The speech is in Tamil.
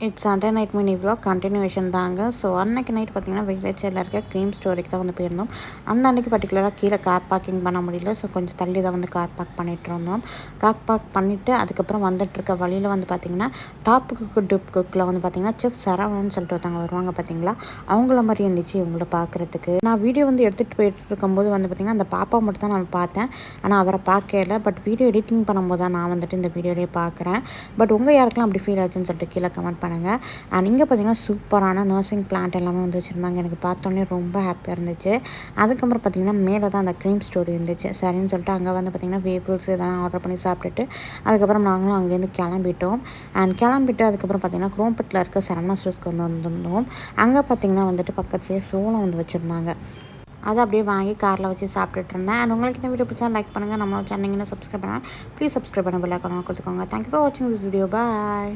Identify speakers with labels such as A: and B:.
A: It's Sunday night mini vlog continuation தாங்க. ஸோ அன்றைக்கி நைட் பார்த்திங்கன்னா வில்லேஜில் இருக்க க்ரீம் ஸ்டோருக்கு தான் வந்து போயிருந்தோம். அந்த அன்றைக்கி பர்டிகுலராக கீழே கார் பார்க்கிங் பண்ண முடியல. ஸோ கொஞ்சம் தள்ளி தான் வந்து கார் பார்க் பண்ணிகிட்டு இருந்தோம். கார் பார்க் பண்ணிவிட்டு அதுக்கப்புறம் வந்துட்டுருக்க வழியில் வந்து பார்த்திங்கன்னா டாப் குக்கு டூப் குக்கில் வந்து பார்த்திங்கன்னா செஃப் சரவணன்னு சொல்லிட்டு ஒருத்தவங்க வருவாங்க பார்த்திங்களா, அவங்கள மாதிரி இருந்துச்சு இவங்கள பார்க்குறதுக்கு. நான் வீடியோ வந்து எடுத்துகிட்டு போயிட்டு இருக்கும்போது வந்து பார்த்திங்கன்னா அந்த பாப்பா மட்டும் தான் நான் பார்த்தேன். ஆனால் அவரை பார்க்கல. பட் வீடியோ எடிட்டிங் பண்ணும்போது தான் நான் வந்துட்டு இந்த வீடியோலேயே பார்க்குறேன். பட் உங்கள் யாருக்கெல்லாம் அப்படி ஃபீல் ஆச்சுன்னு சொல்லிட்டு கீழே கமெண்ட் பண்ணுங்கள். அண்ட் இங்கே பார்த்திங்கன்னா சூப்பரான நர்சிங் பிளான்ட் எல்லாமே வந்து வச்சுருந்தாங்க. எனக்கு பார்த்தோன்னே ரொம்ப ஹாப்பியாக இருந்துச்சு. அதுக்கப்புறம் பார்த்திங்கன்னா மேலே தான் அந்த க்ரீம் ஸ்டோர் இருந்துச்சு. சரின்னு சொல்லிட்டு அங்கே வந்து பார்த்திங்கன்னா வேஃபிள்ஸ் இதெல்லாம் ஆர்டர் பண்ணி சாப்பிட்டுட்டு அதுக்கப்புறம் நாங்களும் அங்கேருந்து கிளம்பிட்டோம். அண்ட் கிளம்பிட்டு அதுக்கப்புறம் பார்த்திங்கன்னா குரோம்பட்டில் இருக்க சரவணா ஸ்டோர்ஸ்க்கு வந்து வந்திருந்தோம். அங்கே பார்த்திங்கன்னா வந்துட்டு பக்கத்துலேயே சோளம் வந்து வச்சுருந்தாங்க. அதை அப்படியே வாங்கி காரில் வச்சு சாப்பிட்டுட்டு இருந்தேன். அண்ட் உங்களுக்கு இந்த வீடியோ பிடிச்சா லைக் பண்ணுங்கள். நம்மளோட சேனல் சப்ஸ்கிரைப் பண்ணுங்கள். ப்ளீஸ் சப்ஸ்கிரைப் பண்ண பெல் ஐகான் கொடுத்துக்கோங்க. தேங்க்யூ ஃபார் வாட்சிங் திஸ் வீடியோ. பாய்.